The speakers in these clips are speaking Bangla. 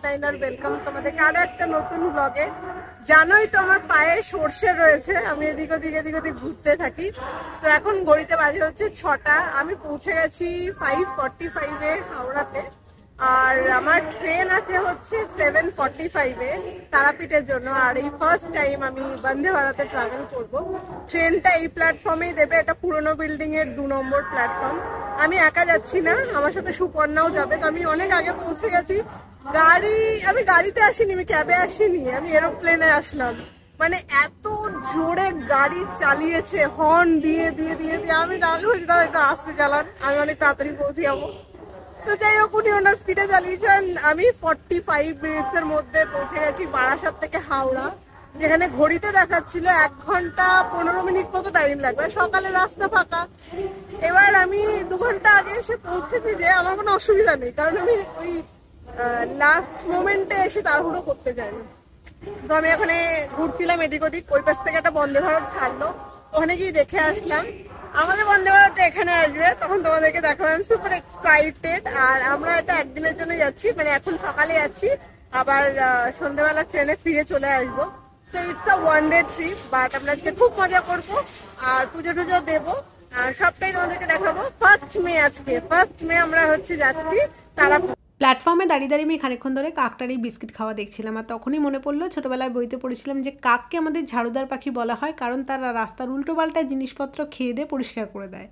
সানশাইন আর ওয়েলকাম তোমাদের আরো একটা নতুন ব্লগে। জানোই তো আমার পায়ে সর্ষে রয়েছে, আমি এদিক ওদিক ঘুরতে থাকি। তো এখন ঘড়িতে বাজে হচ্ছে 6টা, আমি পৌঁছে গেছি 5:45-এ হাওড়াতে। আর আমার ট্রেন আছে হচ্ছে 7:45-এ তারাপীঠের জন্য। আর এই ফার্স্ট টাইম আমি বন্দে ভারতে ট্রাভেল করব। ট্রেনটা এই প্ল্যাটফর্মেই দেবে, এটা পুরনো বিল্ডিং এর 2 নম্বর প্ল্যাটফর্ম। আমি একা যাচ্ছি না, আমার সাথে সুপর্ণাও যাবে। তো আমি অনেক আগে পৌঁছে গেছি। আমি গাড়িতে আসিনি, আমি ক্যাবে আসিনি, আমি এরোপ্লেনে আসলাম। মানে এত জোরে গাড়ি চালিয়েছে, হর্ন দিয়ে দিয়ে দিয়ে দিয়ে আমি দাঁড়িয়ে হয়েছি, দাদা একটু আসতে চালান, আমি অনেক তাড়াতাড়ি পৌঁছে যাবো। তো যাই হোক, উনি ওনার স্পিডে চালিয়েছেন। আমি 45 মিনিটসের মধ্যে পৌঁছে গেছি বারাসাত থেকে হাওড়া, যেখানে ঘড়িতে দেখাচ্ছিল 1 ঘন্টা 15 মিনিট মতো টাইম লাগবে। সকালে রাস্তা ফাঁকা। এবার আমি 2 ঘন্টা আগে এসে পৌঁছেছি, যে আমার কোনো অসুবিধা নেই, কারণ আমি ওই লাস্ট মোমেন্টে এসে তাড়াহুড়ো করতে চাই না। তো আমি এখানে ঘুরছিলাম এদিক ওদিক, ওই পাশ থেকে একটা বন্দে ভারত ছাড়লো, ওখানে গিয়ে দেখে আসলাম। আমাদের বন্দে ভারতটা এখানে আসবে, তখন তোমাদেরকে দেখাবো। আমি সুপার এক্সাইটেড। আর আমরা এটা একদিনের জন্য যাচ্ছি, মানে এখন সকালে যাচ্ছি, আবার সন্ধ্যেবেলা ট্রেনে ফিরে চলে আসবো। So it's a one day trip, but আমরা আজকে খুব মজা করবো আর পুজো টুজো দেবো আর সবটাই তোমাদেরকে দেখাবো। 1 মে আজকে, 1 মে আমরা হচ্ছে যাচ্ছি তারা। প্ল্যাটফর্মে দাঁড়িয়ে দাঁড়িয়ে আমি খানিকক্ষণ ধরে কাকটারই বিস্কিট খাওয়া দেখছিলাম। আর তখনই মনে পড়লো ছোটোবেলায় বইতে পড়েছিলাম যে কাককে আমাদের ঝাড়ুদার পাখি বলা হয়, কারণ তারা রাস্তার উল্টোপাল্টা জিনিসপত্র খেয়ে দিয়ে পরিষ্কার করে দেয়।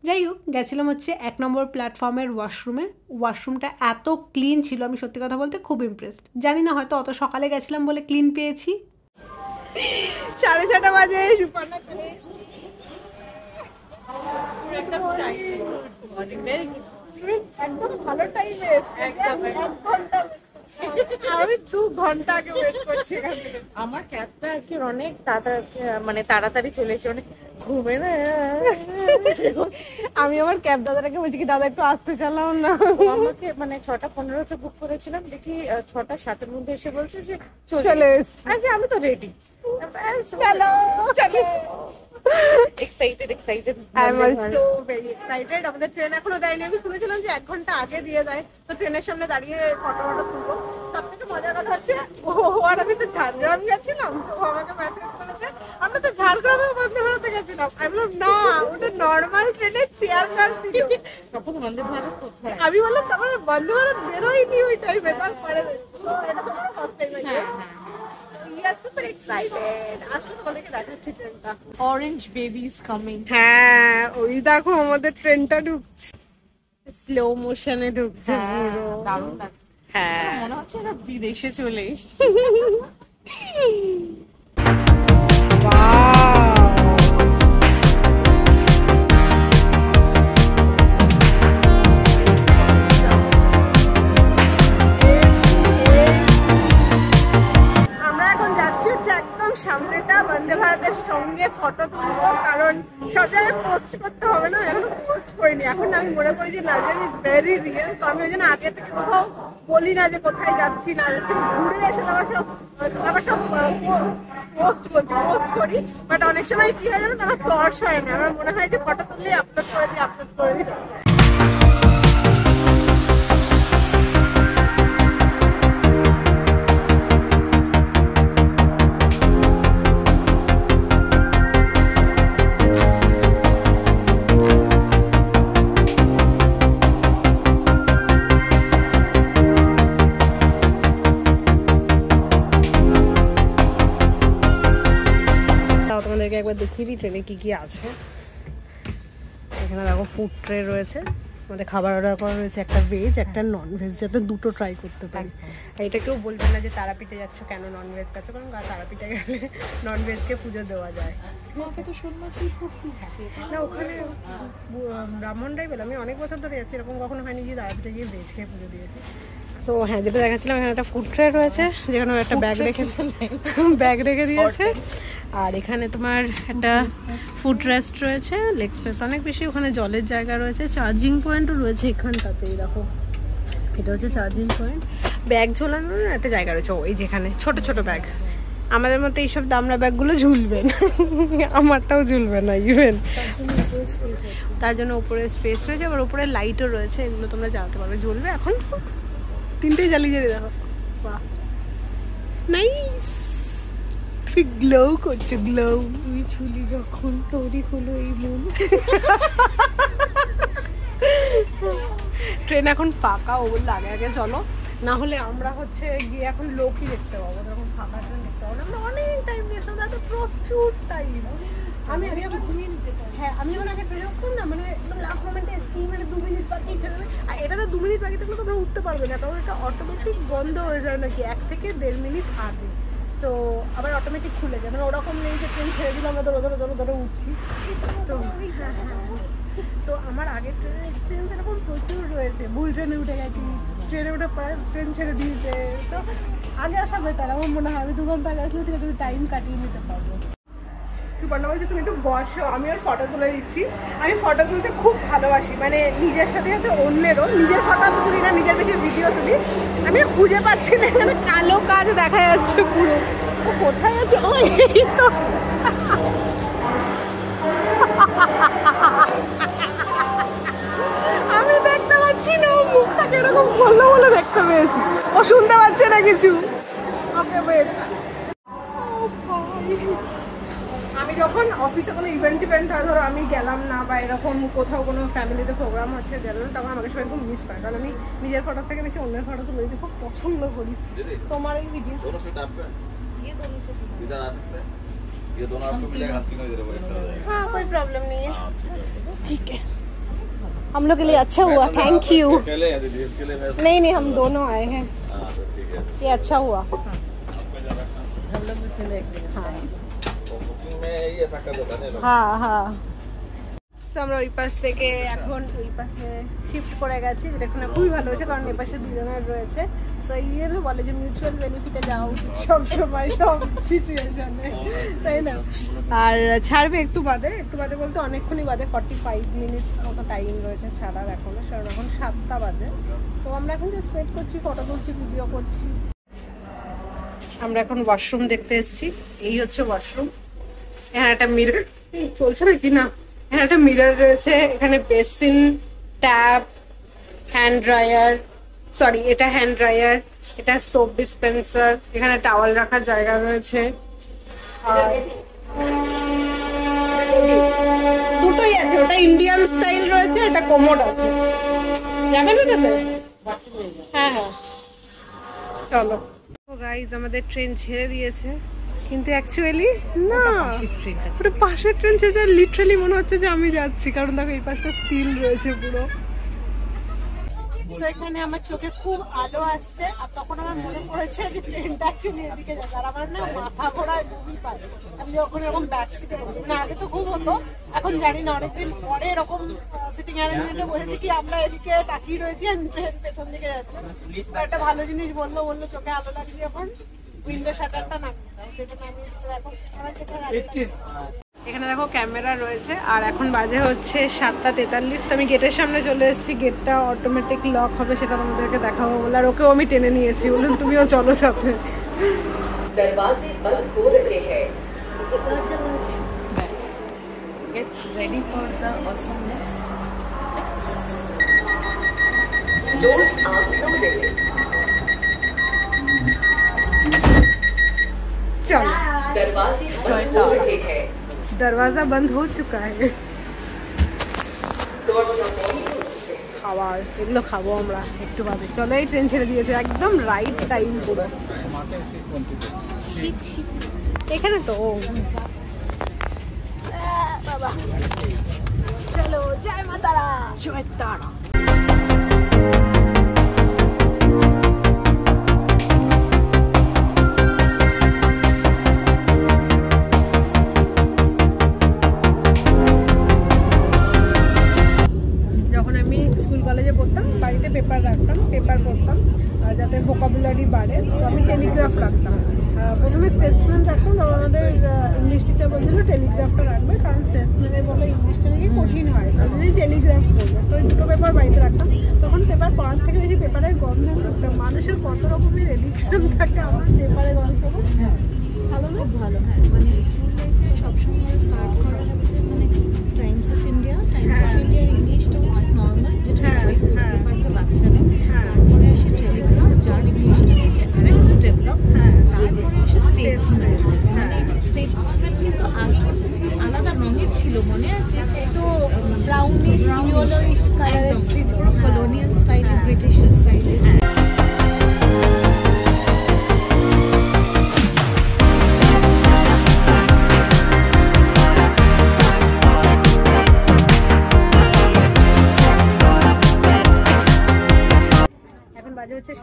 যাই হোক, গেছিলাম হচ্ছে 1 নম্বর প্ল্যাটফর্মের ওয়াশরুমে। ওয়াশরুমটা এত ক্লিন ছিল, আমি সত্যি কথা বলতে খুব ইমপ্রেসড। জানি না, হয়তো অত সকালে গেছিলাম বলে ক্লিন পেয়েছি। 6:30 বাজে সুপর্ণা চলে একদম ভালো টাইমে, আমি 2 ঘন্টা আগে ওয়েট করছি। আমার ক্যাবটা আজকে অনেক তাড়াতাড়ি চলে এসে অনেক ঘুমে না। আমি আমার ক্যাব দাদাটাকে বলছি কি, দাদা একটু আসতে চালাও না। আমাকে 6:15-তে বুক করেছিলাম, দেখি 6:07-এর মধ্যে এসে বলছে যে চলে এসছি। আচ্ছা, আমি তো রেডি। চলো চলো, excited I am also very excited. আমাদের ট্রেন এখনো দেয়নি, আমি শুনেছিলাম যে 1 ঘন্টা আগে দিয়ে দেয়। তো ট্রেনের সামনে দাঁড়িয়ে ফটো তুলবো। সব থেকে মজার কথা হচ্ছে, আর আমি তো ঝাড়গ্রাম গেছিলাম, তো আমাকে মেসেজ করেছে আমরা তো ঝাড়গ্রামেও বন্দে ভারতে গেছিলাম। আমি বললাম না, ওটা নর্মাল ট্রেনের চেয়ারম্যান ছিল। তখন বন্দে ভারত কোথায়? আমি বললাম তারপরে বন্দে ভারত বেরোয়নি ওই টাইমে, তারপরে এটা তো আমার ফার্স্ট টাইম। super excited. আসলে তোমাদেরকে দেখাচ্ছি ট্রেনটা। Orange baby is coming. হ্যাঁ, ওই দেখো আমাদের ট্রেনটা ঢুকছে, স্লো মোশনে ঢুকছে পুরো, দারুণ লাগছে। হ্যাঁ, মনে হচ্ছে এটা বিদেশে চলে এসেছে। সামনেটা বন্দে ভারতের সঙ্গে ফটো তুলবো, কারণ সব জায়গায় পোস্ট করতে হবে না, এখনো পোস্ট করিনি। এখন আমি মনে করি যে নাজার ইজ ভেরি রিয়েল। তো আমি ওই জন্য আগে থেকে কোথাও বলি না যে কোথায় যাচ্ছি না যাচ্ছি, ঘুরে এসে আবার সব পোস্ট করি। বাট অনেক সময় কি হয় জানো, তো আমার তর্স হয় না, আমার মনে হয় যে ফটো তুললেই আপলোড করে দিই। তোমাদেরকে একবার দেখিয়ে দিই ট্রেনে কি কি আছে। এখানে দেখো ফুড ট্রে রয়েছে, আমাদের খাবার অর্ডার করা রয়েছে, একটা ভেজ একটা নন ভেজ, যাতে দুটো ট্রাই করতে পারি। এটা কেউ বলবে না যে তারাপীঠে যাচ্ছ কেন নন ভেজ খাচ্ছ, কারণ তারাপীঠে গেলে নন ভেজকে পুজো দেওয়া যায়। তো শুনলাম কি খুব দিচ্ছে না, ওখানে ব্রাহ্মণরাই বলে। আমি অনেক বছর ধরে যাচ্ছি, এরকম কখনো হয়নি যে তারাপীঠে গিয়ে ভেজ খেয়ে পুজো দিয়েছি। সো হ্যাঁ, যেটা দেখাচ্ছিলাম, এখানে একটা ফুড ট্রে রয়েছে, যেখানে একটা ব্যাগ রেখে দিয়েছে। আর এখানে তোমার একটা ফুড রেস্ট রয়েছে, লেগ স্পেস অনেক বেশি, ওখানে জলের জায়গা রয়েছে, চার্জিং পয়েন্টও রয়েছে এখানটাতেই। দেখো, এটা হচ্ছে চার্জিং পয়েন্ট। ব্যাগ ঝোলানোর একটা জায়গা রয়েছে, ওই যেখানে ছোট ছোট ব্যাগ। আমাদের মতো এইসব দামড়া ব্যাগগুলো ঝুলবে না, আমারটাও ঝুলবে না ইভেন, তার জন্য উপরে স্পেস রয়েছে। আবার উপরে লাইটও রয়েছে, এগুলো তোমরা জ্বালাতে পারবে, জ্বলবে। এখন 3টেই জ্বালিয়ে দেখো, বাহ নাইস, গ্লো করছে, গ্লো। তুই ছুলি যখন তোরই হলো এই মন। ট্রেন এখন ফাঁকা, ও বললো আগে আগে চলো, না হলে আমরা হচ্ছে গিয়ে এখন লোকই দেখতে পাবো, তখন ফাঁকা ট্রেন দেখতে পাবো না। আমরা অনেক টাইম গেছে, তাতে প্রচুর টাইম। আমি আগে ঘুমিয়ে নিতে পারি। হ্যাঁ, আমি যখন আগে ট্রেন উঠতাম না, মানে লাস্ট মোমেন্টে এসছি, মানে 2 মিনিট বাকি ছেড়ে, আর এটা তো 2 মিনিট বাকি থাকলে তোমরা উঠতে পারবে না, তখন এটা অটোমেটিক বন্ধ হয়ে যায় নাকি 1 থেকে 1.5 মিনিট আগে, তো আবার অটোমেটিক খুলে যায়, মানে ওরকম নেই যে ট্রেন ছেড়ে দিলে আমরা ধরে উঠছি। তো তো আমার আগের ট্রেনের এক্সপিরিয়েন্স এরকম প্রচুর রয়েছে, ভুল ট্রেনে উঠে গেছি, ট্রেনে উঠে পরে ট্রেন ছেড়ে দিয়েছে, তো আগে আসা বেটার আমার মনে হয়। আমি 2 ঘন্টা আগে আসলে তুমি টাইম কাটিয়ে নিতে পারবো। সুপর্ণা বলছে তুমি একটু বসো, আমি ওর ফটো তুলে দিচ্ছি। আমি ফটো তুলতে খুব ভালোবাসি, মানে নিজের সাথে সাথে অন্যেরও, নিজের ফটো তো তুলি না, নিজের বেশি ভিডিও তুলি। আমি খুঁজে পাচ্ছি না, এখানে কালো কাজ দেখা যাচ্ছে পুরো, ও কোথায় আছে? ও এই তো, আমি দেখতে পাচ্ছি না, ও মুখটাকে এরকম করলো বলে দেখতে পেয়েছি, ও শুনতে পাচ্ছে না কিছু। ওকে ওয়েট, আমি যখন অফিসে কোনো ইভেন্ট হয়, ধরো আমি গেলাম না, বা এরকম কোথাও কোনো ফ্যামিলিতে প্রোগ্রাম হচ্ছে গেলাম, তখন আমাকে সবাই খুব মিস করে, কারণ আমি নিজের ফটো থেকে বেশি অন্যের ফটো তুলে দিতে খুব পছন্দ করি। তোমার এই ভিডিও हाँ कोई प्रॉब्लम नहीं है, ठीक है, हम लोग के लिए अच्छा हुआ, थैंक यू। नहीं नहीं, हम दोनों आए हैं, ये अच्छा हुआ। हम लोग भी खेले एक जगह। हाँ हाँ, আমরা ওই পাশ থেকে এখন ওই পাশে শিফট করে গেছি, যেটা এখানে খুবই ভালো হয়েছে, কারণ এই পাশে দুজনের রয়েছে। সো এই জন্য বলে যে মিউচুয়াল বেনিফিটে যাওয়া উচিত সবসময়, সব সিচুয়েশনে, তাই না? আর ছাড়বে একটু বাদে বলতে অনেকক্ষণই বাদে, 45 মিনিটস মতো টাইম রয়েছে ছাড়ার এখনো, কারণ এখন 7টা বাজে। তো আমরা এখন জাস্ট ওয়েট করছি, ফটো তুলছি, ভিডিও করছি। আমরা এখন ওয়াশরুম দেখতে এসেছি, এই হচ্ছে ওয়াশরুম। এখানে একটা মিরর চলছে না কি না, এখানে একটা মিরর রয়েছে, এখানে basin, tap, hand dryer, sorry এটা হ্যান্ড ড্রায়ার, এটা সোপ ডিসপেন্সার, এখানে টাওয়াল রাখার জায়গা রয়েছে, আর দুটোই আছে, ওটা ইন্ডিয়ান স্টাইল রয়েছে, এটা কোমোড আছে, যাবেন ওটাতে? হ্যাঁ হ্যাঁ চলো। তো গাইজ আমাদের ট্রেন ছেড়ে দিয়েছে, কিন্তু অ্যাকচুয়ালি না, ওটা পাশের ট্রেন ছেড়ে, লিটারালি মনে হচ্ছে যে আমি যাচ্ছি, কারণ দেখো এই পাশটা স্টিল রয়েছে পুরো। এখানে আমার চোখে খুব আলো আসছে, আর তখন আমার মনে পড়েছে যে ট্রেনটা অ্যাকচুয়ালি এদিকে যাচ্ছে, আর আমার না মাথা ঘোরায় বমি পায় আমি যখন এরকম ব্যাক সিটে, না আগে তো খুব হতো, এখন জানি না, অনেকদিন পরে এরকম সিটিং অ্যারেঞ্জমেন্টে বসেছি কি আমরা এদিকে তাকিয়ে রয়েছি আর ট্রেন পেছন দিকে যাচ্ছে। একটা ভালো জিনিস বললো চোখে আলো লাগছে, যখন উইন্ডো শাটারটা নামিয়ে দাও, সেটা নামিয়ে দেখো এখানে দেখো ক্যামেরা রয়েছে। আর এখন বাজে হচ্ছে 7:43, আমি গেটের সামনে চলে এসেছি, গেটটা অটোমেটিক লক হবে, সেটা তোমাদেরকে দেখাবো বলে, আর ওকেও আমি টেনে নিয়ে এসেছি, বললাম তুমিও চলো সাথে। दरवाजे बंद हो रहे हैं। Get ready for the awesomeness. Doors are closing. চলো, दरवाजे बंद हो रहे हैं। दरवाजा बंद हो चुका है। খাবার এগুলো খাবো আমরা একটু বাদে, চলো এই ট্রেন ছেড়ে দিয়েছে, একদম রাইট টাইম পুরো। এখানে তো বাবা, চলো জয় মা তারা, জয় তারা। বাড়িতে পেপার রাখতাম, পেপার পড়তাম যাতে ভোকাবুলারি বাড়ে, তো আমি টেলিগ্রাফ রাখতাম। প্রথমে স্টেটসম্যান রাখতাম, তখন আমাদের ইংলিশ টিচার বলছিল টেলিগ্রাফটা রাখবে, কারণ স্টেটসম্যানের বলে ইংলিশটা নাকি কঠিন হয়, তার জন্য টেলিগ্রাফ করবে। তো দুটো পেপার বাড়িতে রাখতাম, তখন পেপার পড়ার থেকে বেশি পেপারের গন্ধ রাখতাম। মানুষের কত রকমের এডিকশন থাকে, আমার পেপারের গন্ধ ভালো না? ভালো, হ্যাঁ, মানে স্কুল লাইফে সবসময় স্টার্ট করা হচ্ছে মানে টাইমস অফ ইন্ডিয়া, ইংলিশটা হচ্ছে নর্মাল, যেটা সবাই পড়তে পারতো বাচ্চারা, তারপরে আসে টেলিগ্রাফ, যার ইংলিশটা হচ্ছে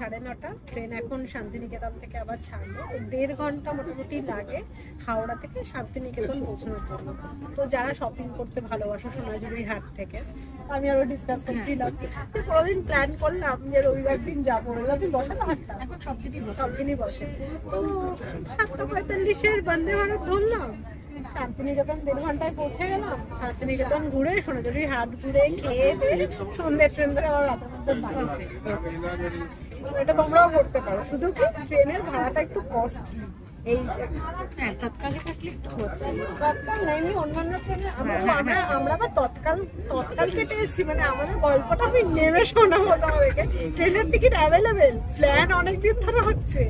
9:30, ট্রেন এখন শান্তিনিকেতন থেকে আবার ছাড়বে। তো 1.5 ঘন্টা মোটামুটি লাগে হাওড়া থেকে শান্তিনিকেতন পৌঁছানোর জন্য। তো যারা শপিং করতে ভালোবাসো সোনাঝুরি হাট থেকে, আমি আরো ডিসকাস করছিলাম যে কোনোদিন প্ল্যান করলাম যে রবিবার দিন যাবো। রবিবার দিন বসে না হাটটা? এখন সব দিনই বসে। তো 7:45-এর বন্দে ভারত ধরলাম, শান্তিনিকেতন 1.5 ঘন্টায় পৌঁছে গেলাম। শান্তিনিকেতন ঘুরে সোনাঝুরি হাট ঘুরে খেয়ে দিয়ে সন্ধ্যের ট্রেন ধরে আবার রাতের মধ্যে বাড়ি। এটা তোমরাও করতে পারো, শুধু কি ট্রেনের ভাড়াটা একটু কস্টলি। এই হ্যাঁ, তৎকালে থাকলে একটু তৎকাল না, এমনি অন্যান্য ট্রেনে আমরা আবার তৎকাল কেটে এসেছি। মানে আমাদের গল্পটা আমি নেমে শোনাবো তোমাদেরকে। ট্রেনের টিকিট অ্যাভেলেবেল, প্ল্যান অনেকদিন ধরে হচ্ছে,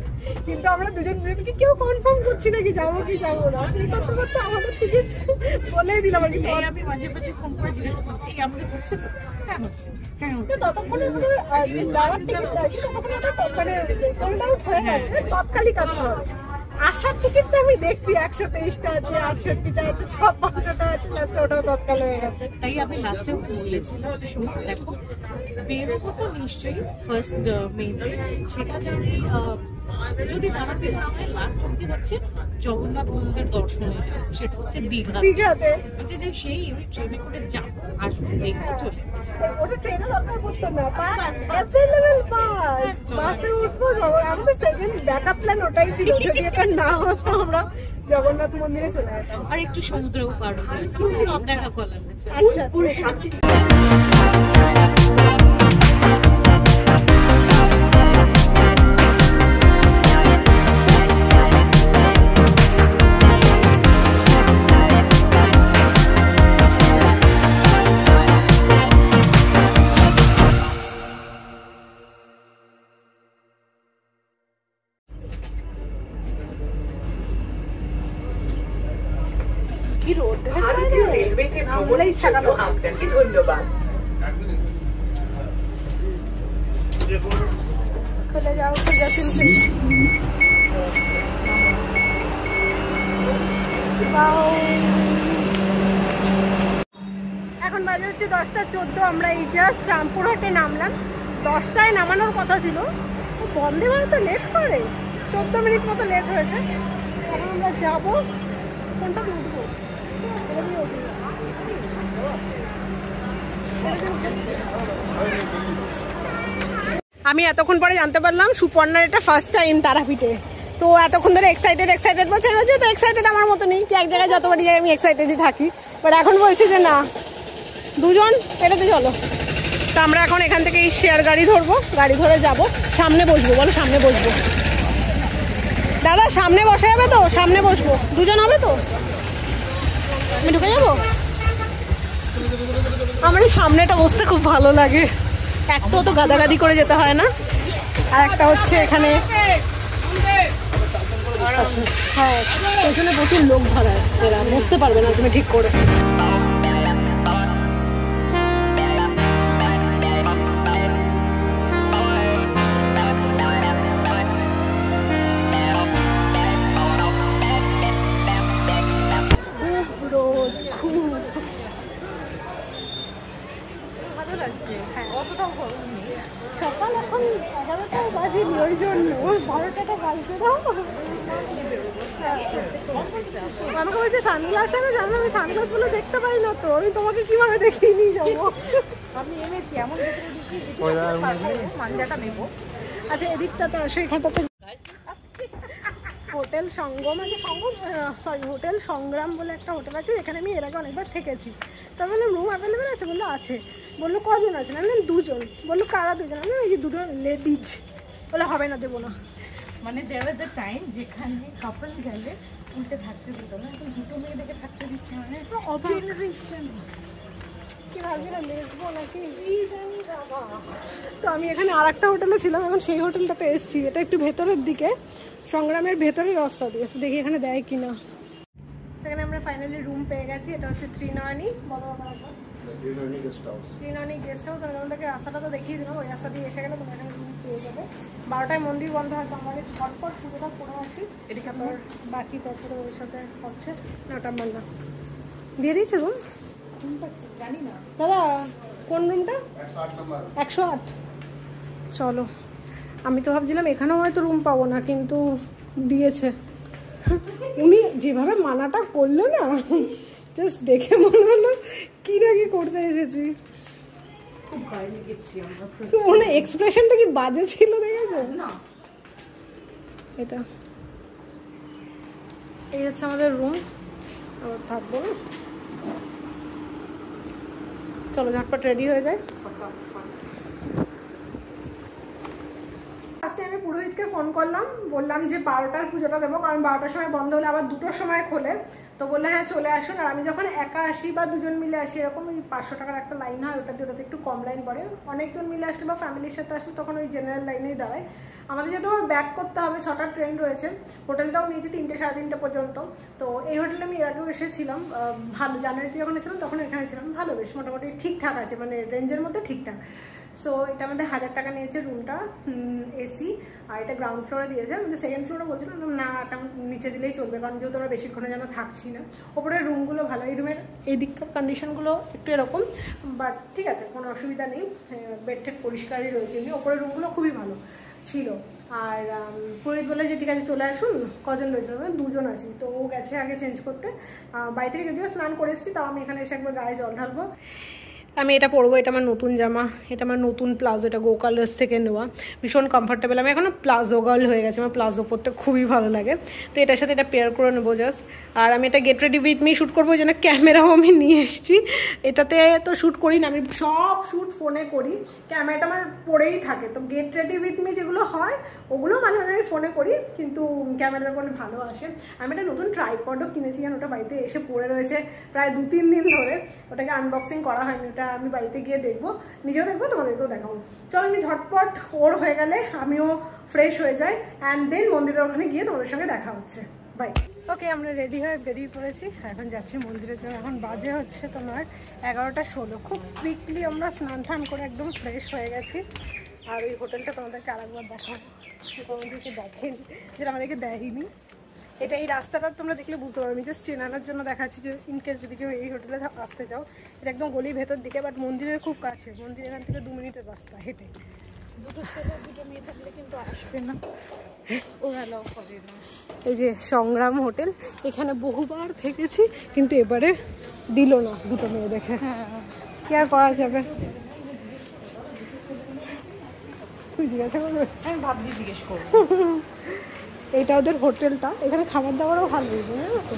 কিন্তু আমরা দুজন মিলে কেউ কনফার্ম করছি নাকি যাবো কি যাবো না। সেই করতে করতে আমাদের টিকিট বলেই দিলাম আর কি। আমি মাঝে মাঝে ফোন করে জিজ্ঞেস করতাম, এই আমাদের হচ্ছে তো? হ্যাঁ হচ্ছে। ততক্ষণে যাওয়ার টিকিট আছে, ততক্ষণে ওটা মানে সোল্ড আউট হয়ে গেছে, তৎকালই কাটতে হবে। আসার টিকিটটা আমি দেখছি 123টা আছে, 68টা আছে, 56টা আছে, লাস্টে ওটাও তৎকাল হয়ে গেছে। তাই আমি লাস্টে বলেছিলাম যে সমস্ত দেখো বেরোবো তো নিশ্চয়ই ফার্স্ট মেতে, সেটা যদি তাড়াতাড়ি না হয় লাস্ট অব্দি হচ্ছে জগন্নাথ মন্দির দর্শনে যাবো, সেটা হচ্ছে দীঘাতে। হচ্ছে যে সেই ট্রেনে করে যাবো, আসবো, দেখবো, চলে। ওটা ট্রেনে দরকার পড়তো না, অ্যাভেলেবল বাসে উঠবো। আমাদের সেকেন্ড ব্যাকআপ প্ল্যান ওটাই ছিল, যদি এটা না হতো আমরা জগন্নাথ মন্দিরে চলে আসতাম আর একটু সমুদ্রেও পার হয়ে দেখা করলাম। भारतीय रेलवे के भ्रमण आपके धन्यवाद। খুলে যাও, খুলে ফেলছি। এখন বাজে হচ্ছে 10:14। আমরা এই জাস্ট রামপুরহাটে নামলাম। 10টায় নামানোর কথা ছিল, বন্দে ভারত লেট করে 14 মিনিট মতো লেট হয়েছে। এখন আমরা যাবো, কোনটা উঠবো? আমি এতক্ষণ পরে জানতে পারলাম সুপর্ণার এটা ফার্স্ট টাইম তারাপীঠে। তো এতক্ষণ ধরে এক্সাইটেড বলছে, তো এক্সাইটেড আমার মতো নেই, এক জায়গায় যতবারই যাই আমি এক্সাইটেডই থাকি। বাট এখন বলছি যে না, দুজন এটাতে চলো। তো আমরা এখন এখান থেকে শেয়ার গাড়ি ধরবো, গাড়ি ধরে যাব। সামনে বসবো, বলো সামনে বসবো। দাদা সামনে বসা যাবে তো? সামনে বসবো, দুজন হবে তো? আমি ঢুকে যাবো? আমার এই সামনেটা বসতে খুব ভালো লাগে, এক তো গাদাগাদি করে যেতে হয় না, আর একটা হচ্ছে এখানে হ্যাঁ পেছনে প্রচুর লোক ধরায়, এরা বসতে পারবে না তুমি ঠিক করে। সকাল এখন 11টাও বাজেনি, ওই জন্য 12টাটা বাজতে দাও। আমাকে বলছে সানগ্লাস আছে, জানো আমি সানগ্লাস গুলো দেখতে পাই না, তো আমি তোমাকে কিভাবে দেখিয়ে নিয়ে যাবো? আমি এনেছি এমন মাঞ্জাটা নেবো। আচ্ছা এদিকটা তো আসো, এখানটাতে হোটেল সঙ্গম আছে, হোটেল সংগ্রাম বলে একটা হোটেল আছে, এখানে আমি এর আগে অনেকবার থেকেছি। তা বললাম রুম অ্যাভেলেবেল আছে? বললো আছে। বললো কজন আছে? না দুজন। বললো কারা দুজন? না এই যে দুটো লেডিজ। বলে হবে না, দেবো না। মানে দেওয়া যে টাইম যেখানে কাপল গেলে উল্টে থাকতে দিত না, এখন দুটো মেয়ে দেখে থাকতে দিচ্ছে, মানে জেনারেশন কি ভাবছি না, লেসবো নাকি জানি বাবা। তো আমি এখানে আর একটা হোটেলে ছিলাম, এখন সেই হোটেলটাতে এসেছি। এটা একটু ভেতরের দিকে, সংগ্রামের ভেতরের রাস্তা দিয়ে, দেখি এখানে দেয় কিনা। সেখানে আমরা ফাইনালি রুম পেয়ে গেছি। এটা হচ্ছে ত্রিনয়নী, বলো ত্রিনয়নী গেস্ট হাউস। আমি তোমাদেরকে রাস্তাটা তো দেখিয়ে দিলাম, ওই রাস্তা দিয়ে এসে গেলে তোমরা এখানে রুম পেয়ে যাবে। 12টায় মন্দির বন্ধ হয়, তো আমাদের ঝটপট পুজোটা করে আসি। এদিকে আমার বাকি তারপরে ওর সাথে হচ্ছে ওটা মান্না দিয়ে দিয়েছে রুম। জানি না দাদা কোন রুমটা? 108। চলো আমি তো ভাবছিলাম এখানেও হয়তো রুম পাবো না, কিন্তু দিয়েছে। উনি যেভাবে মানাটা করলো না, জাস্ট দেখে মনে হলো কি না কি করতে এসেছি। খুব ভয় লেগেছি আমরা, মানে এক্সপ্রেশনটা কি বাজে ছিল দেখেছো না এটা। এই হচ্ছে আমাদের রুম, আবার থাকবো না। চলো ঝটপট রেডি হয়ে যায়। আজকে আমি পুরোহিতকে ফোন করলাম, বললাম যে 12টার পুজোটা দেবো, কারণ 12টার সময় বন্ধ হলে আবার 2টোর সময় খোলে। তো বললে হ্যাঁ চলে আসুন। আর আমি যখন একা আসি বা দুজন মিলে আসি, এরকম ওই 500 টাকার একটা লাইন হয়, ওটাতে একটু কম লাইন পড়ে। অনেকজন মিলে আসলে বা ফ্যামিলির সাথে আসলে তখন ওই জেনারেল লাইনেই দাঁড়ায়। আমাদের যেহেতু ব্যাক করতে হবে, 6টার ট্রেন রয়েছে, হোটেলটাও নিয়েছি 3টে সাড়ে 3টে পর্যন্ত। তো এই হোটেলে আমি এর আগেও এসেছিলাম, ভালো, জানুয়ারিতে যখন এসেছিলাম তখন এখানে ছিলাম, ভালো, বেশ মোটামুটি ঠিকঠাক আছে, মানে রেঞ্জের মধ্যে ঠিকঠাক। সো এটা আমাদের 1000 টাকা নিয়েছে রুমটা, এসি, আর এটা গ্রাউন্ড ফ্লোরে দিয়েছে। আমাদের সেকেন্ড ফ্লোরে বলছিলাম না, এটা নিচে দিলেই চলবে, কারণ যেহেতু আমরা বেশিক্ষণের জন্য থাকছি না। ওপরের রুমগুলো ভালো, এই রুমের এই দিককার কন্ডিশনগুলো একটু এরকম, বাট ঠিক আছে, কোনো অসুবিধা নেই, বেড টেড পরিষ্কারই রয়েছে। এমনি ওপরের রুমগুলো খুবই ভালো ছিল। আর পুরোহিত বলে যে ঠিক আছে চলে আসুন। কজন রয়েছে? 2জন আছি। তো ও গেছে আগে চেঞ্জ করতে, বাড়ি থেকে যদিও স্নান করে এসেছি, তাও আমি এখানে এসে একবার গায়ে জল ঢালবো। আমি এটা পরবো, এটা আমার নতুন জামা, এটা আমার নতুন প্লাজো, এটা গো কালার্স থেকে নেওয়া, ভীষণ কমফর্টেবল। আমি এখনও প্লাজো গার্ল হয়ে গেছে, আমার প্লাজো পরতে খুবই ভালো লাগে। তো এটার সাথে এটা পেয়ার করে নেবো জাস্ট। আর আমি এটা get ready with me shoot করবো, ওই জন্য ক্যামেরাও আমি নিয়ে এসেছি। এটাতে তো শ্যুট করি না, আমি সব শ্যুট ফোনে করি, ক্যামেরাটা আমার পড়েই থাকে। তো গেট রেডি উইথ মি যেগুলো হয় ওগুলো মাঝে মাঝে আমি ফোনে করি, কিন্তু ক্যামেরাটা কোনো ভালো আসে। আমি একটা নতুন ট্রাইপডও কিনেছি, আর ওটা বাড়িতে এসে পড়ে রয়েছে প্রায় 2-3 দিন ধরে। ওটাকে আনবক্সিং করা হয়নি, ওটা আমি বাড়িতে গিয়ে দেখবো, নিজেও দেখবো, তোমাদেরকেও দেখাবো। চলো আমি ঝটপট ওর হয়ে গেলে আমিও ফ্রেশ হয়ে যাই, অ্যান্ড দেন মন্দিরের ওখানে গিয়ে তোমাদের সঙ্গে দেখা হচ্ছে। বাই। ওকে, আমরা রেডি হয়ে বেরিয়ে পড়েছি, এখন যাচ্ছি মন্দিরের জন্য। এখন বাজে হচ্ছে তোমার 11টা 16। খুব কুইকলি আমরা স্নান টান করে একদম ফ্রেশ হয়ে গেছি। আর ওই হোটেলটা তোমাদেরকে আরেকবার দেখাবো, তোমাদেরকে দেখেনি, যেটা আমাদেরকে দেয়নি। এটা এই রাস্তাটা তোমরা দেখলে বুঝতে পারো, আমি জাস্ট চেনানোর জন্য দেখাচ্ছি, যে ইনকেস যদি কেউ এই হোটেলে আসতে চাও। এটা একদম গলির ভেতর দিকে, বাট মন্দিরের খুব কাছে। মন্দির এখান থেকে 2 মিনিটের রাস্তা হেঁটে। 2টো ছেলে 2টো মেয়ে থাকলে কিন্তু আসবে না, ওরা অ্যালাউ করে না। এই যে সংগ্রাম হোটেল, এখানে বহুবার থেকেছি, কিন্তু এবারে দিল না 2টো মেয়ে দেখে। কি আর করা যাবে, তুই জিজ্ঞাসা করবে? আমি ভাবছি জিজ্ঞেস করবো। এইটা ওদের হোটেলটা, এখানে খাবার দাবারও ভালো, জানো তো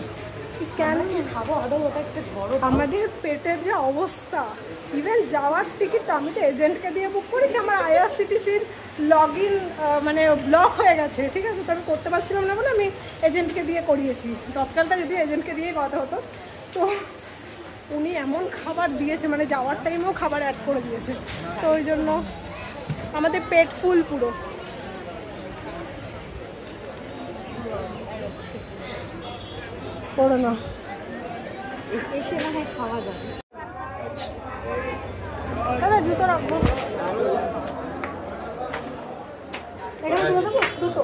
কেন খাবো আদৌ, ওটা একটা বড়। আমাদের পেটের যে অবস্থা, ইভেন যাওয়ার টিকিট আমি তো এজেন্টকে দিয়ে বুক করেছি। আমার আইআরসিটিসির লগ ইন মানে ব্লক হয়ে গেছে, ঠিক আছে, তো আমি করতে পারছিলাম না বলে আমি এজেন্টকে দিয়ে করিয়েছি। তৎকালটা যদি এজেন্টকে দিয়ে কথা হতো, তো উনি এমন খাবার দিয়েছে, মানে যাওয়ার টাইমেও খাবার অ্যাড করে দিয়েছে। তো ওই জন্য আমাদের পেট ফুল পুরো। পড়ো না, এসে না হয় খাওয়া যাবে। দাদা জুতো রাখবো এখানে, তুলে দেবো? দুটো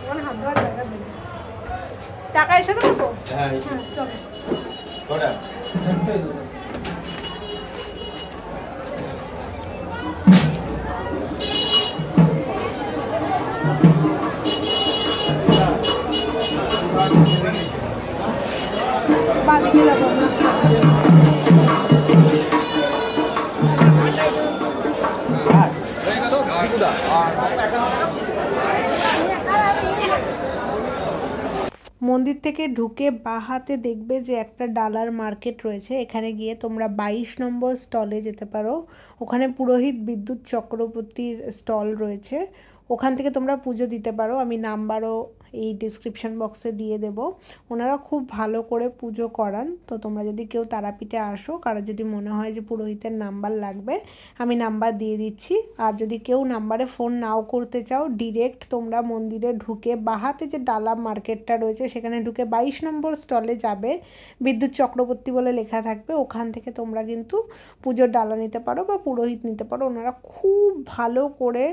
মানে হাত ধোয়ার জায়গা দেবো। টাকা এসে দেবো তো? হ্যাঁ চলো। বাদিকে যাবো আমরা। মন্দির থেকে ঢুকে বাঁ হাতে দেখবে যে একটা ডালার মার্কেট রয়েছে, এখানে গিয়ে তোমরা 22 নম্বর স্টলে যেতে পারো। ওখানে পুরোহিত বিদ্যুৎ চক্রবর্তীর স্টল রয়েছে, ওখান থেকে তোমরা পুজো দিতে পারো। আমি নাম্বারও এই ডিসক্রিপশন বক্সে দিয়ে দেব। ওনারা খুব ভালো করে পুজো করান। তো তোমরা যদি কেউ তারাপীঠে আসো, কারো যদি মনে হয় যে পুরোহিতের নাম্বার লাগবে, আমি নাম্বার দিয়ে দিচ্ছি। আর যদি কেউ নাম্বারে ফোন নাও করতে চাও, ডিরেক্ট তোমরা মন্দিরে ঢুকে বাহাতে যে ডালা মার্কেটটা রয়েছে সেখানে ঢুকে 22 নম্বর স্টলে যাবে, বিদ্যুৎ চক্রবর্তী বলে লেখা থাকবে, ওখান থেকে তোমরা কিন্তু পুজোর ডালা নিতে পারো বা পুরোহিত নিতে পারো। ওনারা খুব ভালো করে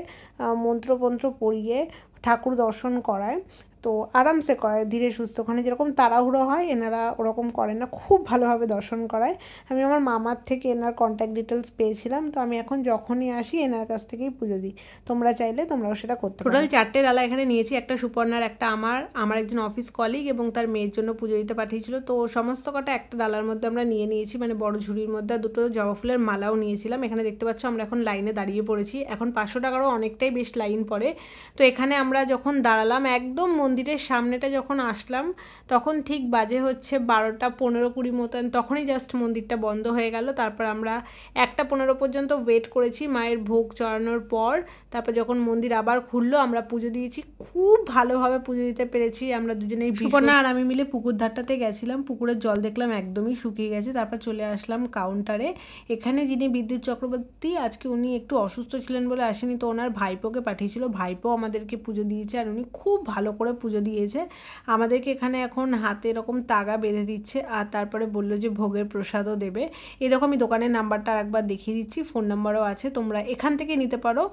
মন্ত্রপন্ত্র পড়িয়ে ঠাকুর দর্শন করায়। তো আরামসে করায়, ধীরে সুস্থ। ওখানে যেরকম তাড়াহুড়ো হয় এনারা ওরকম করেন না, খুব ভালোভাবে দর্শন করায়। আমি আমার মামার থেকে এনার কন্ট্যাক্ট ডিটেলস পেয়েছিলাম, তো আমি এখন যখনই আসি এনার কাছ থেকেই পুজো দিই। তোমরা চাইলে তোমরাও সেটা করতে পারো। টোটাল 4টে ডালা এখানে নিয়েছি, একটা সুপর্ণার, একটা আমার একজন অফিস কলিগ এবং তার মেয়ের জন্য পুজো দিতে পাঠিয়েছিল। তো সমস্ত কটা একটা ডালার মধ্যে আমরা নিয়ে নিয়েছি, মানে বড় ঝুড়ির মধ্যে। দুটো জবা ফুলের মালাও নিয়েছিলাম। এখানে দেখতে পাচ্ছ আমরা এখন লাইনে দাঁড়িয়ে পড়েছি। এখন 500 টাকারও অনেকটাই বেশ লাইন পড়ে। তো এখানে আমরা যখন দাঁড়ালাম, একদম মন্দিরের সামনেটা যখন আসলাম, তখন ঠিক বাজে হচ্ছে 12টা 15-20 মতন, তখনই জাস্ট মন্দিরটা বন্ধ হয়ে গেল। তারপর আমরা 1টা 15 পর্যন্ত ওয়েট করেছি মায়ের ভোগ চড়ানোর পর। তারপর যখন মন্দির আবার খুললো আমরা পুজো দিয়েছি, খুব ভালোভাবে পুজো দিতে পেরেছি। আমরা দুজনেই, সুপর্ণা আর আমি মিলে পুকুর ধারটাতে গেছিলাম। পুকুরের জল দেখলাম একদমই শুকিয়ে গেছে। তারপর চলে আসলাম কাউন্টারে। এখানে যিনি বিদ্যুৎ চক্রবর্তী, আজকে উনি একটু অসুস্থ ছিলেন বলে আসেনি, তো ওনার ভাইপোকে পাঠিয়েছিল। ভাইপো আমাদেরকে পুজো দিয়েছে আর উনি খুব ভালো করে পুজো দিয়েছে আমাদেরকে। এখানে এখন হাতে এরকম তাগা বেঁধে দিচ্ছে আর তারপরে বললো যে ভোগের প্রসাদও দেবে। এরকম আমি দোকানের নাম্বারটা আরেকবার দেখিয়ে দিচ্ছি, ফোন নাম্বারও আছে, তোমরা এখান থেকে নিতে পারো।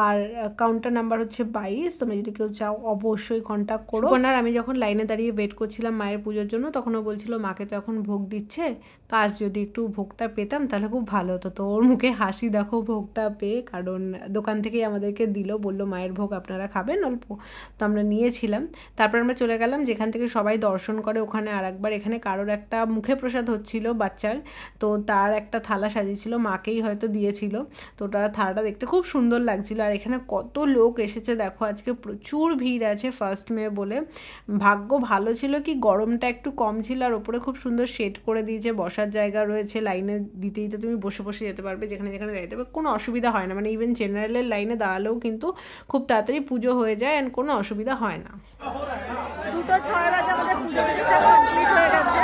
আর কাউন্টার নাম্বার হচ্ছে 22, তোমরা যদি কেউ চাও অবশ্যই কন্ট্যাক্ট করো। আর আমি যখন লাইনে দাঁড়িয়ে ওয়েট করছিলাম মায়ের পুজোর জন্য, তখন ও বলছিল মাকে তো এখন ভোগ দিচ্ছে, কাজ যদি একটু ভোগটা পেতাম তাহলে খুব ভালো হতো। তো ওর মুখে হাসি দেখো ভোগটা পেয়ে, কারণ দোকান থেকেই আমাদেরকে দিল, বললো মায়ের ভোগ আপনারা খাবেন অল্প, তো আমরা নিয়েছিলাম। তারপর আমরা চলে গেলাম যেখান থেকে সবাই দর্শন করে ওখানে আরেকবার। এখানে কারোর একটা মুখে প্রসাদ হচ্ছিল বাচ্চার, তো তার একটা থালা সাজিয়েছিল, মাকেই হয়তো দিয়েছিল। তো তার থালাটা দেখতে খুব সুন্দর লাগছিল। আর এখানে কত লোক এসেছে দেখো, আজকে প্রচুর ভিড় আছে 1st মে বলে। ভাগ্য ভালো ছিল কি গরমটা একটু কম ছিল, আর ওপরে খুব সুন্দর শেড করে দিয়েছে, বসার জায়গা রয়েছে, লাইনে দিতে দিতে তুমি বসে বসে যেতে পারবে, যেখানে যেখানে যাইতে পারবে, কোনো অসুবিধা হয় না। মানে ইভেন জেনারেলের লাইনে দাঁড়ালেও কিন্তু খুব তাড়াতাড়ি পুজো হয়ে যায় অ্যান্ড কোনো অসুবিধা হয় না। 2:06 বাজে আমাদের পুজো কমপ্লিট হয়ে গেছে।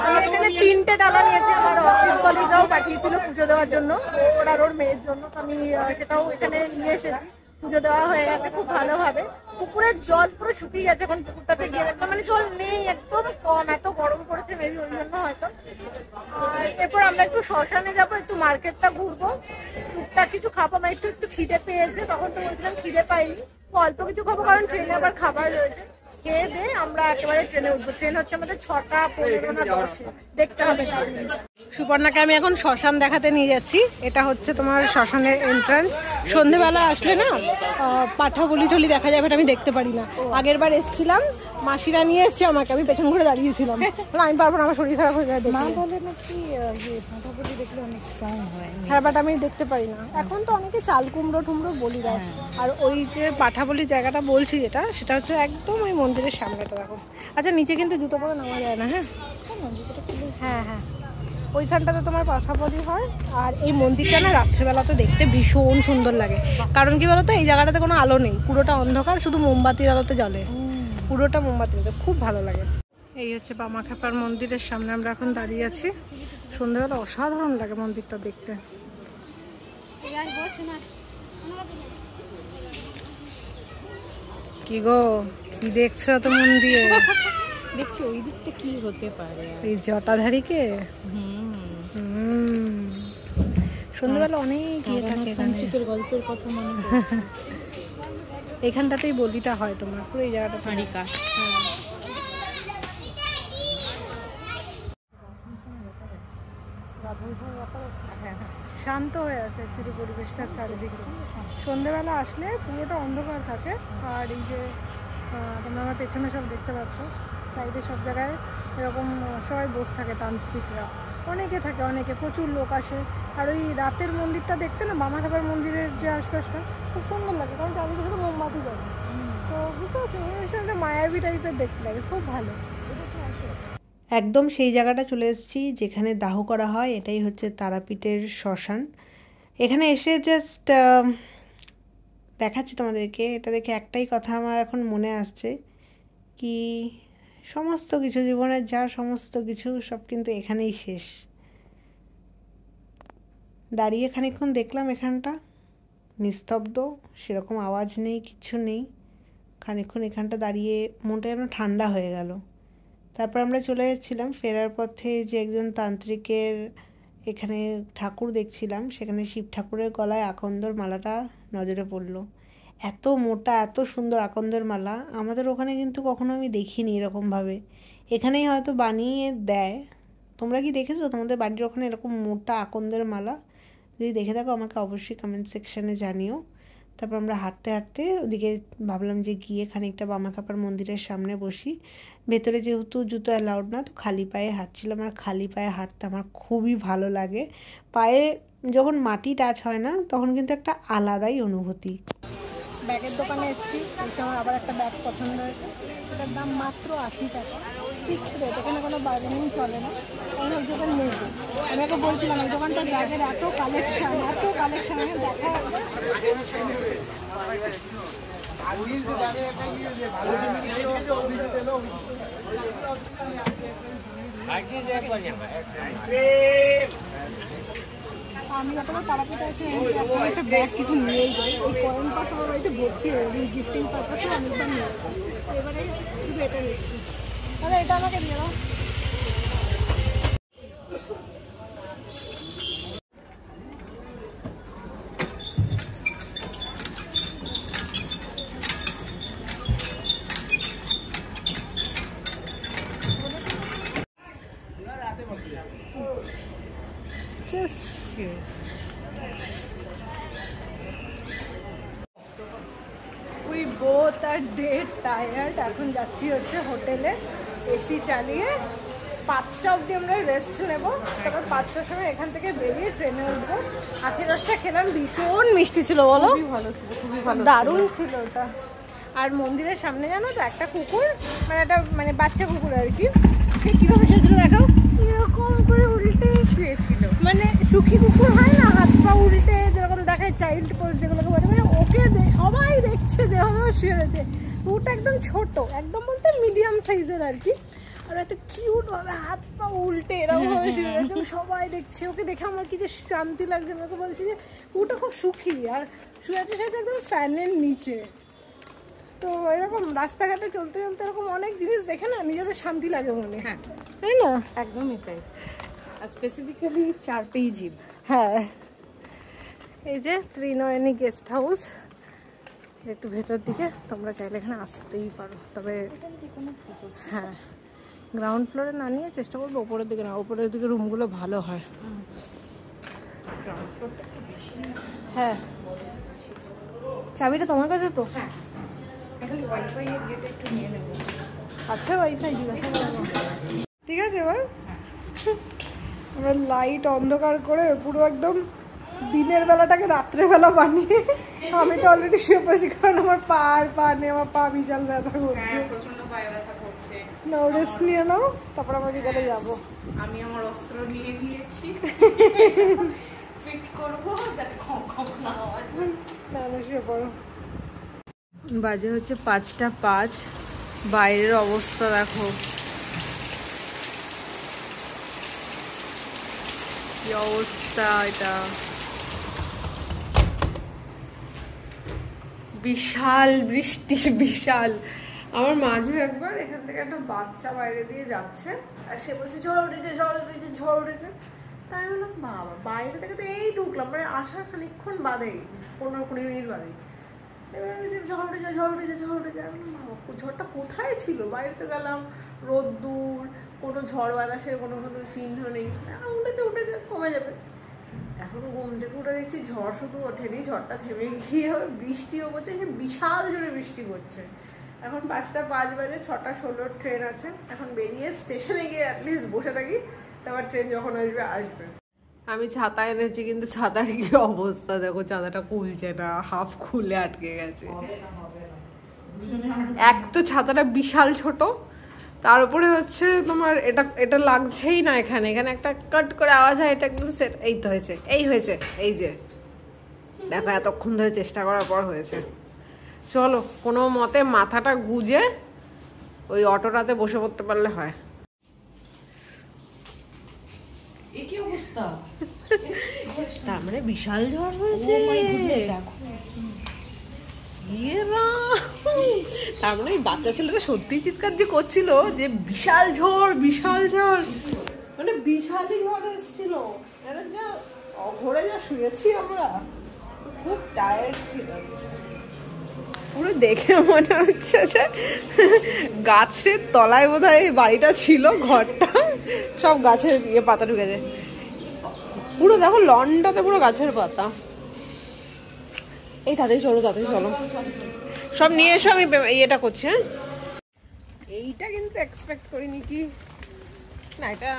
আমি এখানে 3টে ডালা নিয়েছি, আমার অফিস কলিগরাও পাঠিয়েছিল পুজো দেওয়ার জন্য, ওর আর ওর মেয়ের জন্য। তো আমি সেটাও এখানে নিয়ে এসেছি। পুজো দেওয়া হয়ে গেছে খুব ভালোভাবে। পুকুরের জল পুরো শুকিয়ে গেছে, এখন পুকুরটাতে গিয়ে দেখলাম মানে জল নেই, একদম কম, এত গরম পড়েছে মেবি ওই জন্য হয়তো। আর এরপর আমরা একটু শ্মশানে যাবো, একটু মার্কেটটা ঘুরবো, টুকটাক কিছু খাবো। আমার একটু একটু খিদে পেয়েছে, তখন তো বলছিলাম খিদে পাইনি, অল্প কিছু খাবো কারণ ট্রেনে আবার খাবার রয়েছে। খেয়ে দিয়ে আমরা একেবারে ট্রেনে উঠবো। ট্রেন হচ্ছে আমাদের 6টা 15 না 10, দেখতে হবে। সুপর্ণাকে আমি এখন শ্মশান দেখাতে নিয়ে যাচ্ছি। এটা হচ্ছে তোমার শ্মশানের এন্ট্রান্স। সন্ধেবেলা আসলে না পাঠা বলি টলি দেখা যাবে, এটা আমি দেখতে পারি না। আগের বার এসেছিলাম, মাসিরা নিয়ে এসছে আমাকে, আমি পেছন ঘুরে দাঁড়িয়েছিলাম, আমি পারবো না, আমার শরীর খারাপ হয়ে যায়। হ্যাঁ, বাট আমি দেখতে পারি না। এখন তো অনেকে চাল কুমড়ো টুমড়ো বলি দেয়। আর ওই যে পাঠা বলি জায়গাটা বলছি যেটা, সেটা হচ্ছে একদম ওই মন্দিরের সামনেটা দেখো। আচ্ছা, নিচে কিন্তু জুতো পরে নামা যায় না। হ্যাঁ হ্যাঁ, ওইখানটাতে তোমার পাঠাপলি হয়। আর এই মন্দিরটা না রাত্রেবেলাতে দেখতে ভীষণ সুন্দর লাগে, কারণ কি বলতো এই জায়গাটাতে কোনো আলো নেই, পুরোটা অন্ধকার, শুধু মোমবাতির আলোতে জ্বলে, পুরোটা মোমবাতির আলোতে, খুব ভালো লাগে। এই হচ্ছে বামাখ্যাপার মন্দিরের সামনে আমরা এখন দাঁড়িয়ে আছি। সন্ধ্যাবেলা অসাধারণ লাগে মন্দিরটা দেখতে। কি গো, কি দেখছো তো মন্দিরে? দেখছি ওই দিকটা কি হতে পারে, এই জটাধারীকে। সন্ধ্যাবেলা অনেক ইয়ে থাকে, গল্পের কথা মনে পড়ছে। এখানটাতেই বলিটা হয় তোমার, পুরো এই জায়গাটা হারিকা। শান্ত হয়ে আছে অ্যাকচুয়ালি পরিবেশটা চারিদিকে। সন্ধ্যেবেলা আসলে পুরোটা অন্ধকার থাকে। আর এই যে তোমরা আমার পেছনে সব দেখতে পাচ্ছ, সাইডে সব জায়গায় এরকম সবাই বসে থাকে, তান্ত্রিকরা অনেকে থাকে, অনেকে, প্রচুর লোক আসে। আর ওই রাতের মন্দিরটা দেখতে না, বামাখ্যাপার মন্দিরের যে আশপাশটা খুব সুন্দর লাগে, কারণ চারিদিকে শুধু মোমবাতি জ্বলে। তো বুঝতে পারছি একটা মায়াবী টাইপের দেখতে লাগে, খুব ভালো। একদম সেই জায়গাটা চলে এসেছি যেখানে দাহ করা হয়। এটাই হচ্ছে তারাপীঠের শ্মশান। এখানে এসে জাস্ট দেখাচ্ছি তোমাদেরকে। এটা দেখে একটাই কথা আমার এখন মনে আসছে, কি সমস্ত কিছু জীবনের যা সমস্ত কিছু সব কিন্তু এখানেই শেষ। দাঁড়িয়ে খানিকক্ষণ দেখলাম এখানটা, নিস্তব্ধ, সেরকম আওয়াজ নেই, কিচ্ছু নেই। খানিকক্ষণ এখানটা দাঁড়িয়ে মনটা যেন ঠান্ডা হয়ে গেল। তারপর আমরা চলে যাচ্ছিলাম, ফেরার পথে যে একজন তান্ত্রিকের এখানে ঠাকুর দেখছিলাম, সেখানে শিব ঠাকুরের গলায় আকন্দর মালাটা নজরে পড়লো। এত মোটা এত সুন্দর আকন্দের মালা আমাদের ওখানে কিন্তু কখনো আমি দেখিনি এরকমভাবে। এখানেই হয়তো বানিয়ে দেয়। তোমরা কি দেখেছো তোমাদের বাড়ির ওখানে এরকম মোটা আকন্দের মালা? যদি দেখে থাকো আমাকে অবশ্যই কমেন্ট সেকশানে জানিও। তারপর আমরা হাঁটতে হাঁটতে ওদিকে ভাবলাম যে গিয়ে খানিকটা বামাখ্যাপার মন্দিরের সামনে বসি। ভেতরে যেহেতু জুতো অ্যালাউড না, তো খালি পায়ে হাঁটছিলাম। আর খালি পায়ে হাঁটতে আমার খুবই ভালো লাগে। পায়ে যখন মাটি টাচ হয় না তখন কিন্তু একটা আলাদাই অনুভূতি। ব্যাগের দোকানে এসেছি, এসে আমার আবার একটা ব্যাগ পছন্দ হয়েছে। এটার দাম মাত্র 80 টাকা, ফিক্সড রেট, এখানে কোনো বার্গেনিং চলে না। আমি ওই দোকান নেব। আমি ওকে বলছিলাম এই দোকানটার ব্যাগের এত কালেকশান দেখা আমি এতবার তারাপীঠে এসে একটা ব্যাগ কিছু নিয়েই যাই। ওই কয়েন পাস আমার বাড়িতে ভর্তি হয়ে যায়, গিফটিং পারপাসে অনেকবার নিয়ে যাই। এবারে শুধু এটা নিচ্ছি। তাহলে এটা আমাকে দিয়ে দাও। We both are dead tired. এখন যাচ্ছি হচ্ছে হোটেলে, এসি চালিয়ে 5টা অবধি আমরা রেস্ট নেব। তারপর 5টার সময় এখান থেকে বেরিয়ে ট্রেনে উঠবো। আখের রসটা খেলাম, ভীষণ মিষ্টি ছিল বলো? খুবই ভালো ছিল, খুবই ভালো, দারুণ ছিল ওটা। আর মন্দিরের সামনে জানো তো একটা কুকুর, মানে একটা বাচ্চা কুকুর আর কি, সে কীভাবে শুয়েছিল দেখো, এরকম করে উল্টে শুয়েছিল। মানে সুখী কুকুর হয় না, হাত পা উল্টে যেরকম দেখায় চাইল্ড পোজ যেগুলোকে বলে, মানে ওকে সবাই দেখছে যেভাবে শুয়ে রয়েছে। কুকুরটা একদম ছোট, একদম বলতে মিডিয়াম সাইজের আর কি। আর একটা কিউট ভাবে হাত পা উল্টে এরকম ভাবে শুয়ে রয়েছে, সবাই দেখছে। ওকে দেখে আমার কি যে শান্তি লাগছে। আমাকে বলছি যে কুকুরটা খুব সুখী, আর শুয়ে আছে একদম ফ্যানের নিচে। তো এরকম রাস্তাঘাটে চলতে চলতে এরকম অনেক জিনিস দেখে না নিজেদের শান্তি লাগে মনে, হ্যাঁ তাই না? একদমই তাই। আর স্পেসিফিক্যালি 4 পেইজি। হ্যাঁ, এই যে ত্রিনয়নী গেস্ট হাউস, একটু ভেতর দিকে। তোমরা চাইলে এখানে আসতেই পারো, তবে হ্যাঁ গ্রাউন্ড ফ্লোরে না নিয়ে চেষ্টা করবো ওপরের দিকে না, ওপরের দিকে রুমগুলো ভালো হয়। হ্যাঁ, চাবিটা তোমার কাছে তো? হ্যাঁ, এখন ওয়াইফাই এর গেট একটু নিয়ে নেব। আচ্ছা, ওয়াইফাই জিজ্ঞাসা করবো। ঠিক আছে, এবার আমরা লাইট অন্ধকার করে পুরো একদম দিনের বেলাটাকে রাত্রেবেলা বানিয়ে, আমি তো অলরেডি শুয়ে পড়েছি কারণ আমার পা নেই, আমার পা বিশাল ব্যথা করছে, প্রচন্ড পায়ে ব্যথা করছে। না রেস্ট নিয়ে নাও, তারপর আমরা বিকালে যাবো। আমি আমার অস্ত্র নিয়ে নিয়েছি, ফিট করবো যাতে খক না আওয়াজ হয়। না শুয়ে পড়ো। বাজে হচ্ছে 5টা 5। বাইরের অবস্থা দেখো কি অবস্থা, এটা বিশাল বৃষ্টি, বিশাল। আমার মাঝে একবার এখান থেকে একটা বাচ্চা বাইরে দিয়ে যাচ্ছে, আর সে বলছে ঝড় উঠেছে, ঝড় উঠেছে, ঝড় উঠেছে। তাই বললাম বাবা, বাইরে থেকে তো এই ঢুকলাম, মানে আসার খানিকক্ষণ বাদেই, 15-20 মিনিট বাদেই ঝড় উঠেছে, ঝড় উঠেছে, ঝড় উঠেছে। ঝড়টা কোথায় ছিল? বাইরে তো গেলাম, রোদ্দুর, কোনো ঝড় বাতাসের কোনো চিহ্ন নেই। উঠেছে উঠেছে, কমে যাবে। এখন ঘুম থেকে উঠে দেখছি ঝড় শুধু ওঠেনি, ঝড়টা থেমে গিয়ে বৃষ্টিও পড়ছে, সে বিশাল জোরে বৃষ্টি পড়ছে। এখন 5টা 5 বাজে, 6টা 16 ট্রেন আছে। এখন বেরিয়ে স্টেশনে গিয়ে অ্যাটলিস্ট বসে থাকি, তারপর ট্রেন যখন আসবে আসবে। আমি ছাতা এনেছি, কিন্তু ছাতার কি অবস্থা দেখো, ছাতাটা খুলছে না, হাফ খুলে আটকে গেছে। এক তো ছাতাটা বিশাল ছোট, তার উপরে হচ্ছে তোমার এটা লাগছেই না। এখানে একটা কাট করে আওয়াজ হয়, এটা একদম সেট। এই তো হয়েছে, এই হয়েছে, এই যে দেখো এতক্ষণ ধরে চেষ্টা করার পর হয়েছে। চলো কোনো মতে মাথাটা গুজে ওই অটোটাতে বসে পড়তে পারলে হয়। কি অবস্থা, তার মানে বিশাল ঝড় হয়েছে। তার মানে এই বাচ্চা ছেলেটা সত্যি চিৎকার যে করছিল যে বিশাল ঝড়, বিশাল ঝড়, মানে বিশালই ঝড় এসেছিল। যা অঘরে যা শুয়েছি আমরা, খুব টায়ার্ড ছিলাম। দেখে মনে হচ্ছে যে গাছের তলায় বোধহয় বাড়িটা ছিল, ঘরটা সব গাছের পাতা ঢুকেছে পুরো। দেখো লনটাতে পুরো গাছের পাতা। এই তাড়াতাড়ি চলো সব নিয়ে এসো, আমি ইয়েটা করছি। হ্যাঁ, এইটা কিন্তু এক্সপেক্ট করিনি কি না, এটা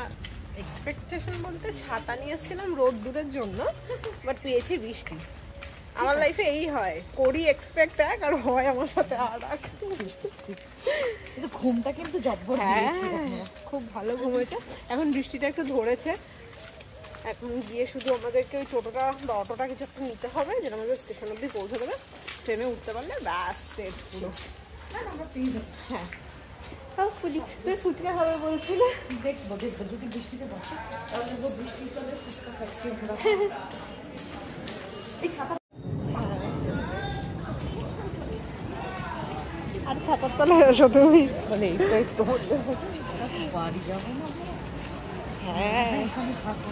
এক্সপেকটেশন বলতে ছাতা নিয়ে এসেছিলাম রোদ দূরের জন্য, বাট পেয়েছি বৃষ্টি। আমার লাইফে এই হয়, করি এক্সপেক্ট এক আর হয় আমার সাথে আর এক। কিন্তু ঘুমটা কিন্তু জব্বর দিয়েছে। খুব ভালো ঘুম হয়েছে। এখন বৃষ্টিটা একটু ধরেছে, এখন গিয়ে শুধু আমাদেরকে ওই টোটোটা বা অটোটা কিছু একটা নিতে হবে, যেটা আমাদের স্টেশন অব্দি পৌঁছে দেবে। ট্রেনে উঠতে পারলে ব্যাস সেট পুরো। হ্যাঁ, ফুচকা খাবে বলছিল। দেখবো যদি বৃষ্টিতে বসে তাহলে বৃষ্টি চলে ফুচকা খাচ্ছি আমরা। এই ছাতা আর ছাতার তলায় এসো তুমি, মানে এইটাই তো বাড়ি যাবো না। হ্যাঁ এখানে থাকো।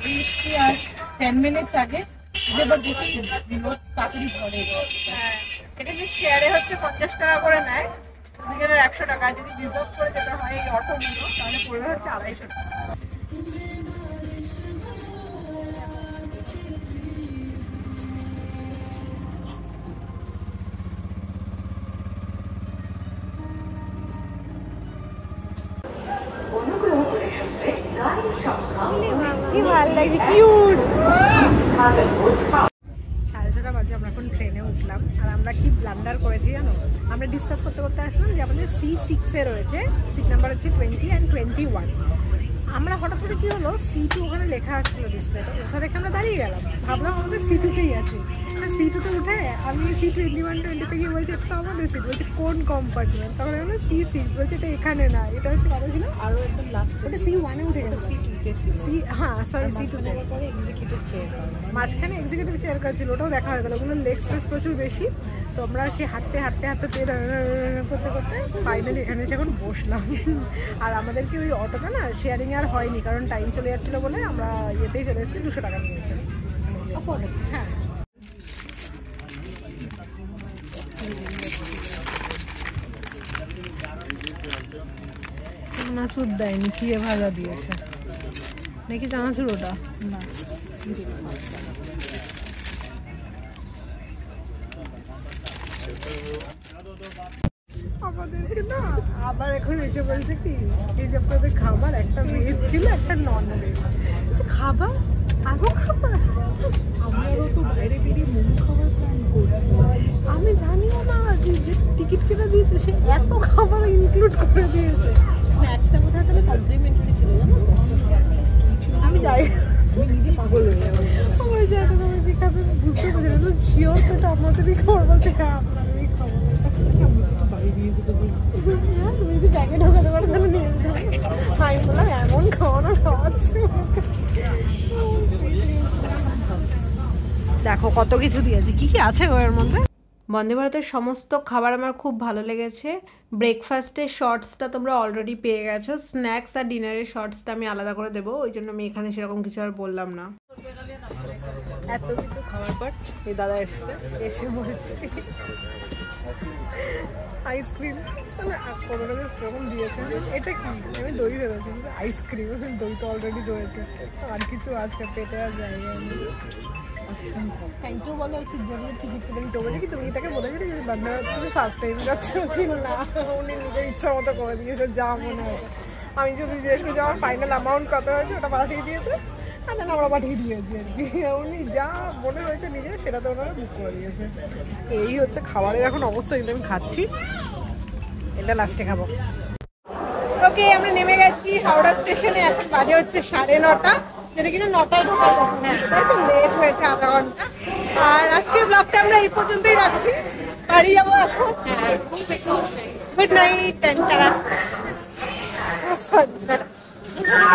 বৃষ্টি আর 10 মিনিটস আগে এবার দেখি বিনোদ তাড়াতাড়ি ঘরে। এটা যে শেয়ারে হচ্ছে 50 টাকা করে নেয়, দুজনের 100 টাকা। যদি রিজার্ভ করে যেতে হয় এই অটোগুলো তাহলে পড়বে হচ্ছে 250 টাকা। কি ভালো লাগছে, কিউট। 6:30 বাজে, আমরা এখন ট্রেনে উঠলাম। আর আমরা কি ব্লান্ডার করেছি জানো, আমরা ডিসকাস করতে করতে আসলাম যে আমাদের C6-এ রয়েছে, সিট নাম্বার হচ্ছে 20 and 21। আমরা হঠাৎ করে কি হলো, C2 ওখানে লেখা আসছিল ডিসপ্লেতে, ওখানে দেখে আমরা দাঁড়িয়ে গেলাম, ভাবলাম আমাদের C2-তেই আছে। C2-তে উঠে আমি C21, 20-তে গিয়ে বলছি এটা তো আমাদের সিট, বলছে কোন কম্পার্টমেন্ট, তখন আমরা C6 বলছে এটা এখানে না, এটা হচ্ছে কত ছিল আরো একদম লাস্ট ওটা C1-এ উঠে গেছে। C2-তে ছিল। হ্যাঁ সরি C2-তে। পরে এক্সিকিউটিভ চেয়ার মাঝখানে এক্সিকিউটিভ চেয়ার কাজ ছিল, ওটাও দেখা হয়ে গেল। ওগুলো লেগ স্পেস প্রচুর বেশি, তো আমরা সে হাঁটতে করতে করতে ফাইনালি এখানে এসে এখন বসলাম। আর আমাদেরকে ওই অটোটা না শেয়ারিং আর হয়নি, কারণ টাইম চলে যাচ্ছিলো বলে আমরা ইয়েতেই চলে এসেছি। 200 টাকা নিয়েছে। হ্যাঁ, চানাচুর দেয়নি, চিড়ে ভাজা দিয়েছে নাকি চানাচুর? ওটা না, আমাদেরকে না আবার এখন এসে বলছে কি এই যে আপনাদের খাবার একটা ভেজ ছিল একটা নন ভেজ, খাবার আরো খাবার। আমরাও তো বাইরে বেরিয়ে মোমো খাবার প্ল্যান করছি। আমি জানিও না যে টিকিট কেটে দিয়েছে সে এত খাবার ইনক্লুড করে দিয়েছে। স্ন্যাক্সটা কোথায় তাহলে কমপ্লিমেন্টারি ছিল জানো তো? আমি যাই, আমি নিজে পাগল হয়ে যাবো। আমার জায়গা তুমি কি খাবে বুঝতে পারছি না, তো শিওর তো এটা আমাদেরই খাবার বলছে, হ্যাঁ আপনাদেরই খাবার। আচ্ছা আমরা তো বাইরে নিয়ে যেতে পারি। তুমি যদি ব্যাগে ঢোকাতে পারো তাহলে নিয়ে যেতে পারি। আমি বললাম এমন খাওয়ানো খাওয়াচ্ছে। দেখো কত কিছু দিয়েছে, কি কি আছে ওর মধ্যে। বন্দে ভারতের সমস্ত খাবার আমার খুব ভালো লেগেছে। ব্রেকফাস্টের শর্টসটা তোমরা অলরেডি পেয়ে গেছো, স্ন্যাক্স আর ডিনারের শর্টসটা আমি আলাদা করে দেবো, ওই জন্য আমি এখানে সেরকম কিছু আর বললাম না। এত কিছু খাওয়ার পর এই দাদা এসে বলছে আইসক্রিম, কোনোটা সেরকম দিয়েছে। এটা কি, আমি দই ভেবেছি আইসক্রিম, দই তো অলরেডি রয়েছে, আর কিছু আজকে পেটে আর জায়গা নেই। থ্যাংক ইউ বলে একটু জরুরি টিকিট কেটে দিতে বলেছি কি, তুমি এটাকে বলে দিলে যে বান্দা তুমি ফার্স্ট টাইম যাচ্ছ ছিল না, উনি নিজের ইচ্ছা মতো করে দিয়েছে যা মনে হয়েছে। আমি যদি জিজ্ঞেস করি যে আমার ফাইনাল অ্যামাউন্ট কত হয়েছে, ওটা পাঠিয়ে দিয়েছে, আর দেন আমরা পাঠিয়ে দিয়েছি আর কি। উনি যা মনে হয়েছে নিজের সেটা তো ওনারা বুক করে দিয়েছে। এই হচ্ছে খাবারের এখন অবস্থা, কিন্তু আমি খাচ্ছি, এটা লাস্টে খাবো। ওকে, আমরা নেমে গেছি হাওড়া স্টেশনে, এখন বাজে হচ্ছে 9:30, যেটা কিনা 9টায় ঢোকার কথা, তাই তো লেট হয়েছে আধা ঘন্টা। আর আজকের ব্লগটা আমরা এই পর্যন্তই রাখছি, বাড়ি যাবো এখন। Good night.